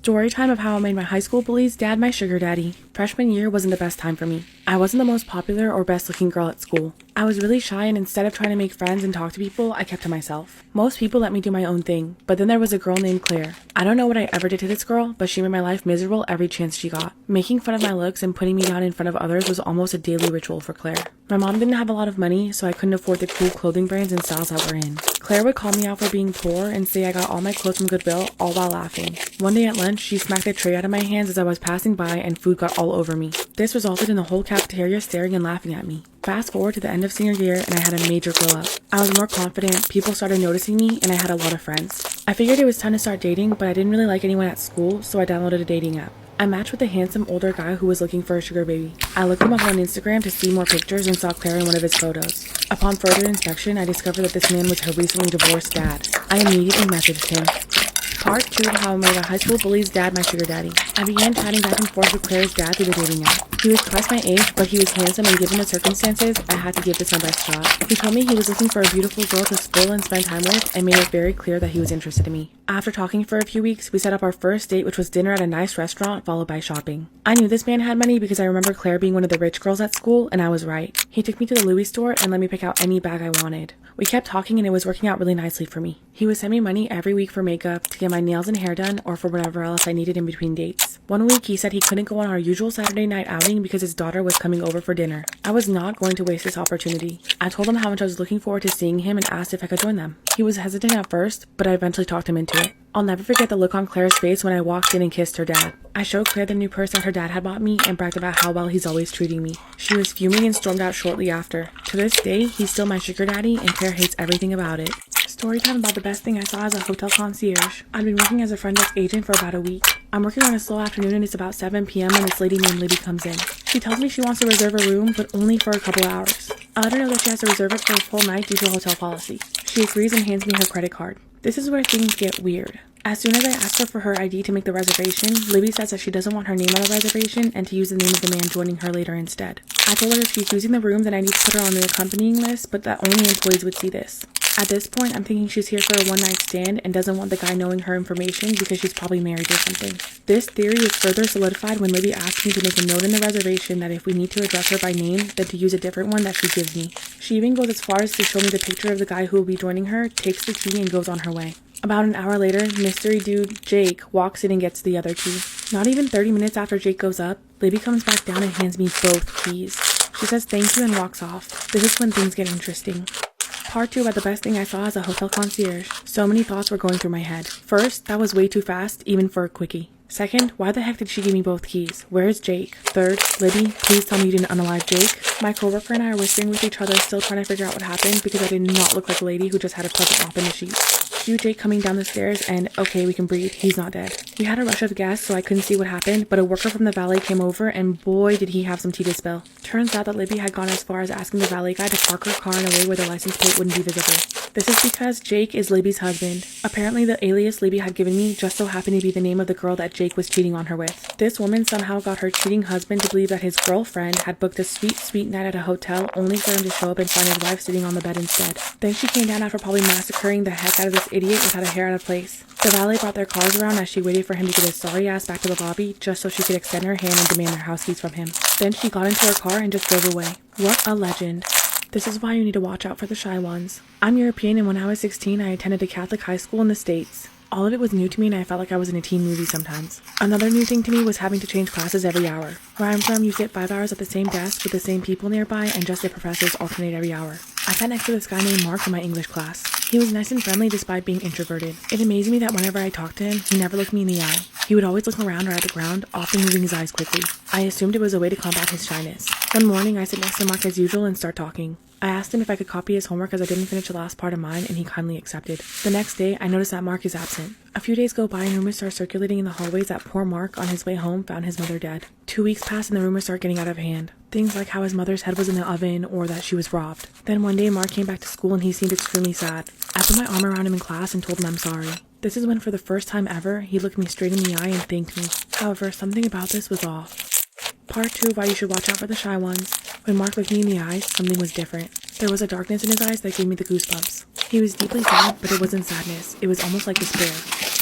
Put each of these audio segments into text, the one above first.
Story time of how I made my high school bully's dad my sugar daddy. Freshman year wasn't the best time for me. I wasn't the most popular or best looking girl at school. I was really shy, and instead of trying to make friends and talk to people, I kept to myself. Most people let me do my own thing, but then there was a girl named Claire. I don't know what I ever did to this girl, but she made my life miserable every chance she got. Making fun of my looks and putting me down in front of others was almost a daily ritual for Claire. My mom didn't have a lot of money, so I couldn't afford the cool clothing brands and styles that we're in. Claire would call me out for being poor and say I got all my clothes from Goodwill, all while laughing. One day at lunch, she smacked the tray out of my hands as I was passing by, and food got all over me. This resulted in the whole cafeteria staring and laughing at me. Fast forward to the end of senior year, and I had a major glow up. I was more confident, people started noticing me, and I had a lot of friends. I figured it was time to start dating, but I didn't really like anyone at school, so I downloaded a dating app. I matched with a handsome older guy who was looking for a sugar baby. I looked him up on Instagram to see more pictures and saw Claire in one of his photos. Upon further inspection, I discovered that this man was her recently divorced dad. I immediately messaged him. Part 2 of how I made a high school bully's dad my sugar daddy. I began chatting back and forth with Claire's dad through the dating app. He was twice my age, but he was handsome, and given the circumstances, I had to give this my best shot. He told me he was looking for a beautiful girl to spoil and spend time with, and made it very clear that he was interested in me. After talking for a few weeks, we set up our first date, which was dinner at a nice restaurant, followed by shopping. I knew this man had money because I remember Claire being one of the rich girls at school, and I was right. He took me to the Louis store and let me pick out any bag I wanted. We kept talking, and it was working out really nicely for me. He would send me money every week for makeup, to get my nails and hair done, or for whatever else I needed in between dates. One week, he said he couldn't go on our usual Saturday night outing because his daughter was coming over for dinner. I was not going to waste this opportunity. I told him how much I was looking forward to seeing him and asked if I could join them. He was hesitant at first, but I eventually talked him into it. I'll never forget the look on Claire's face when I walked in and kissed her dad. I showed Claire the new purse that her dad had bought me and bragged about how well he's always treating me. She was fuming and stormed out shortly after. To this day, he's still my sugar daddy, and Claire hates everything about it. Storytime about the best thing I saw as a hotel concierge. I've been working as a front desk agent for about a week. I'm working on a slow afternoon, and it's about 7 p.m. when this lady named Libby comes in. She tells me she wants to reserve a room, but only for a couple hours. I let her know that she has to reserve it for a full night due to a hotel policy. She agrees and hands me her credit card. This is where things get weird. As soon as I ask her for her ID to make the reservation, Libby says that she doesn't want her name on the reservation and to use the name of the man joining her later instead. I told her if she's using the room, then I need to put her on the accompanying list, but that only employees would see this. At this point, I'm thinking she's here for a one-night stand and doesn't want the guy knowing her information because she's probably married or something. This theory is further solidified when Libby asks me to make a note in the reservation that if we need to address her by name, then to use a different one that she gives me. She even goes as far as to show me the picture of the guy who will be joining her, takes the key, and goes on her way. About an hour later, mystery dude Jake walks in and gets the other key. Not even 30 minutes after Jake goes up, Libby comes back down and hands me both keys. She says thank you and walks off. This is when things get interesting. Part 2 about the best thing I saw as a hotel concierge. So many thoughts were going through my head. First, that was way too fast, even for a quickie. Second, why the heck did she give me both keys? Where is Jake? Third, Libby, please tell me you didn't unalive Jake. My coworker and I are whispering with each other, still trying to figure out what happened because I did not look like a lady who just had a pleasant off in the sheets. Cue Jake coming down the stairs and, okay, we can breathe, he's not dead. We had a rush of guests, so I couldn't see what happened, but a worker from the valet came over, and boy did he have some tea to spill. Turns out that Libby had gone as far as asking the valet guy to park her car in a way where the license plate wouldn't be visible. This is because Jake is Libby's husband. Apparently the alias Libby had given me just so happened to be the name of the girl that Jake was cheating on her with. This woman somehow got her cheating husband to believe that his girlfriend had booked a sweet night at a hotel only for him to show up and find his wife sitting on the bed instead. Then she came down after probably massacring the heck out of this idiot without a hair out of place. The valet brought their cars around as she waited for him to get his sorry ass back to the lobby just so she could extend her hand and demand their house keys from him. Then she got into her car and just drove away. What a legend. This is why you need to watch out for the shy ones. I'm European, and when I was 16, I attended a Catholic high school in the States. All of it was new to me, and I felt like I was in a teen movie sometimes. Another new thing to me was having to change classes every hour. Where I'm from, you sit 5 hours at the same desk with the same people nearby, and just the professors alternate every hour. I sat next to this guy named Mark in my English class. He was nice and friendly despite being introverted. It amazed me that whenever I talked to him, he never looked me in the eye. He would always look around or at the ground, often moving his eyes quickly. I assumed it was a way to combat his shyness. One morning, I sit next to Mark as usual and start talking. I asked him if I could copy his homework as I didn't finish the last part of mine, and he kindly accepted. The next day, I noticed that Mark is absent. A few days go by and rumors start circulating in the hallways that poor Mark, on his way home, found his mother dead. 2 weeks pass and the rumors start getting out of hand. Things like how his mother's head was in the oven or that she was robbed. Then one day, Mark came back to school and he seemed extremely sad. I put my arm around him in class and told him I'm sorry. This is when, for the first time ever, he looked me straight in the eye and thanked me. However, something about this was off. Part 2 of why you should watch out for the shy ones. When Mark looked me in the eyes, something was different. There was a darkness in his eyes that gave me the goosebumps. He was deeply sad, but it wasn't sadness. It was almost like despair.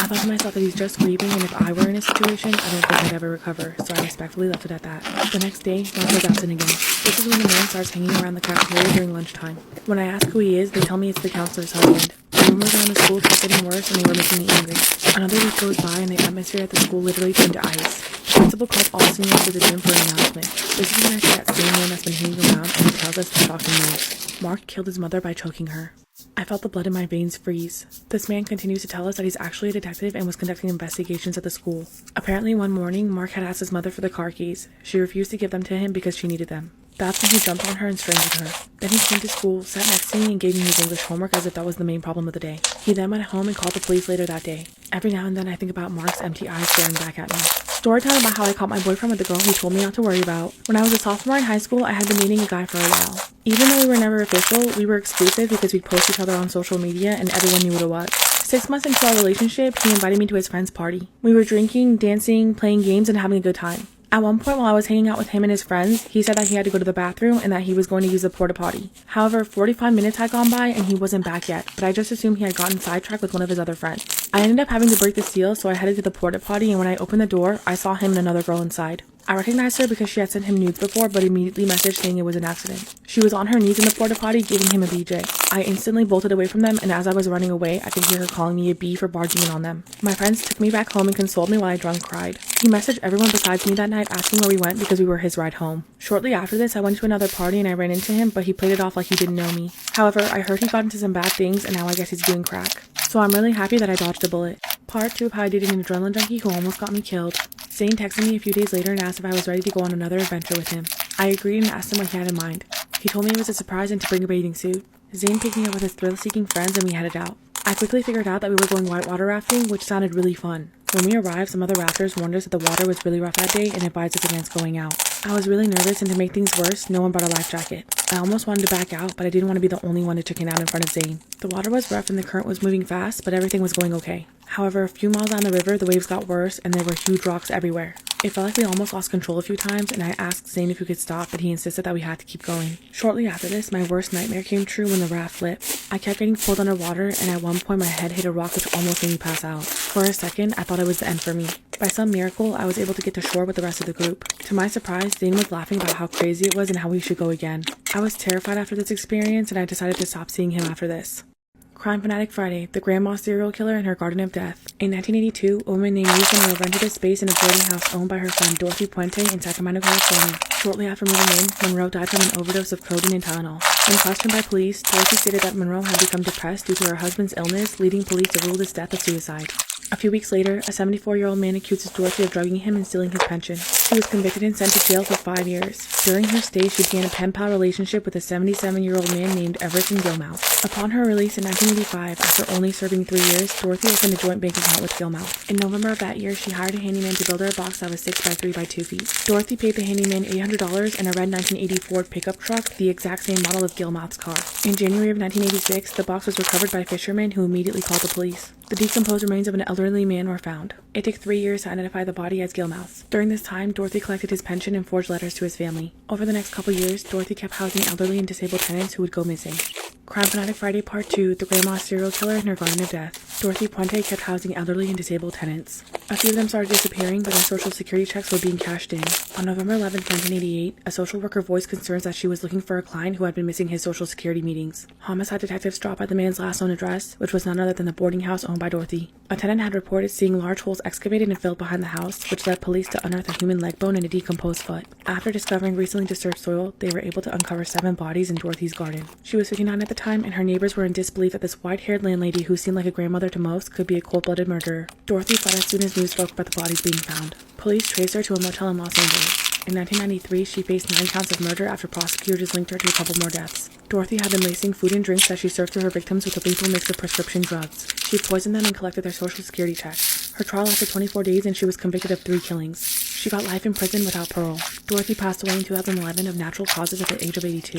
I thought to myself that he's just grieving, and if I were in his situation, I don't think I'd ever recover, so I respectfully left it at that. The next day, Mark was absent again. This is when the man starts hanging around the cafeteria during lunchtime. When I ask who he is, they tell me it's the counselor's husband. The rumors around the school kept getting worse, and they were making me angry. Another week goes by, and the atmosphere at the school literally turned to ice. The principal called all seniors to the gym for an announcement. This is when I see that same man that's been hanging around, and he tells us the shocking news. Mark killed his mother by choking her. I felt the blood in my veins freeze. This man continues to tell us that he's actually a detective and was conducting investigations at the school. Apparently one morning, Mark had asked his mother for the car keys. She refused to give them to him because she needed them. That's when he jumped on her and strangled her. Then he came to school, sat next to me, and gave me his English homework as if that was the main problem of the day. He then went home and called the police later that day. Every now and then I think about Mark's empty eyes staring back at me. Storytime about how I caught my boyfriend with the girl he told me not to worry about. When I was a sophomore in high school, I had been dating a guy for a while. Even though we were never official, we were exclusive because we'd post each other on social media and everyone knew what it was. 6 months into our relationship, he invited me to his friend's party. We were drinking, dancing, playing games, and having a good time. At one point while I was hanging out with him and his friends, he said that he had to go to the bathroom and that he was going to use the porta potty. However, 45 minutes had gone by and he wasn't back yet, but I just assumed he had gotten sidetracked with one of his other friends. I ended up having to break the seal, so I headed to the porta potty, and when I opened the door, I saw him and another girl inside. I recognized her because she had sent him nudes before, but immediately messaged saying it was an accident. She was on her knees in the porta potty giving him a BJ. I instantly bolted away from them, and as I was running away, I could hear her calling me a B for barging in on them. My friends took me back home and consoled me while I drunk cried. He messaged everyone besides me that night asking where we went because we were his ride home. Shortly after this, I went to another party and I ran into him, but he played it off like he didn't know me. However, I heard he got into some bad things, and now I guess he's doing crack. So I'm really happy that I dodged a bullet. Part 2 of how I dated an adrenaline junkie who almost got me killed. Zane texted me a few days later and asked if I was ready to go on another adventure with him. I agreed and asked him what he had in mind. He told me it was a surprise and to bring a bathing suit. Zane picked me up with his thrill-seeking friends and we headed out. I quickly figured out that we were going whitewater rafting, which sounded really fun. When we arrived, some other rafters warned us that the water was really rough that day and advised us against going out. I was really nervous, and to make things worse, no one brought a life jacket. I almost wanted to back out, but I didn't want to be the only one to chicken out in front of Zane. The water was rough and the current was moving fast, but everything was going okay. However, a few miles down the river, the waves got worse and there were huge rocks everywhere. It felt like we almost lost control a few times, and I asked Zane if we could stop, but he insisted that we had to keep going. Shortly after this, my worst nightmare came true when the raft flipped. I kept getting pulled underwater, and at one point my head hit a rock which almost made me pass out. For a second, I thought it was the end for me. By some miracle, I was able to get to shore with the rest of the group. To my surprise, Zane was laughing about how crazy it was and how we should go again. I was terrified after this experience, and I decided to stop seeing him after this. Crime Fanatic Friday, the grandma serial killer and her garden of death. In 1982, a woman named Lisa Monroe rented a space in a boarding house owned by her friend Dorothy Puente in Sacramento, California. Shortly after moving in, Monroe died from an overdose of codeine and Tylenol. When questioned by police, Dorothy stated that Monroe had become depressed due to her husband's illness, leading police to rule this death a suicide. A few weeks later, a 74-year-old man accuses Dorothy of drugging him and stealing his pension. She was convicted and sent to jail for 5 years. During her stay, she began a pen-pal relationship with a 77-year-old man named Everson Gilmouth. Upon her release in 1985, after only serving 3 years, Dorothy opened a joint bank account with Gilmouth. In November of that year, she hired a handyman to build her a box that was 6 by 3 by 2 feet. Dorothy paid the handyman $800 and a red 1980 Ford pickup truck, the exact same model of Gilmouth's car. In January of 1986, the box was recovered by fishermen who immediately called the police. The decomposed remains of an elderly man were found. It took 3 years to identify the body as Gilmouth's. During this time, Dorothy collected his pension and forged letters to his family. Over the next couple years, Dorothy kept housing elderly and disabled tenants who would go missing. Crime Fanatic Friday Part 2, the grandma serial killer and her garden of death. Dorothy Puente kept housing elderly and disabled tenants. A few of them started disappearing, but their social security checks were being cashed in. On November 11, 1988, a social worker voiced concerns that she was looking for a client who had been missing his social security meetings. Homicide detectives dropped by the man's last known address, which was none other than the boarding house owned by Dorothy. A tenant had reported seeing large holes excavated and filled behind the house, which led police to unearth a human leg bone and a decomposed foot. After discovering recently disturbed soil, they were able to uncover 7 bodies in Dorothy's garden. She was 59 at the time, and her neighbors were in disbelief that this white-haired landlady who seemed like a grandmother to most could be a cold-blooded murderer. Dorothy fled as soon as news broke about the bodies being found. Police traced her to a motel in Los Angeles. In 1993, she faced 9 counts of murder after prosecutors linked her to a couple more deaths. Dorothy had been lacing food and drinks that she served to her victims with a lethal mix of prescription drugs. She poisoned them and collected their social security checks. Her trial lasted 24 days and she was convicted of 3 killings. She got life in prison without parole. Dorothy passed away in 2011 of natural causes at the age of 82.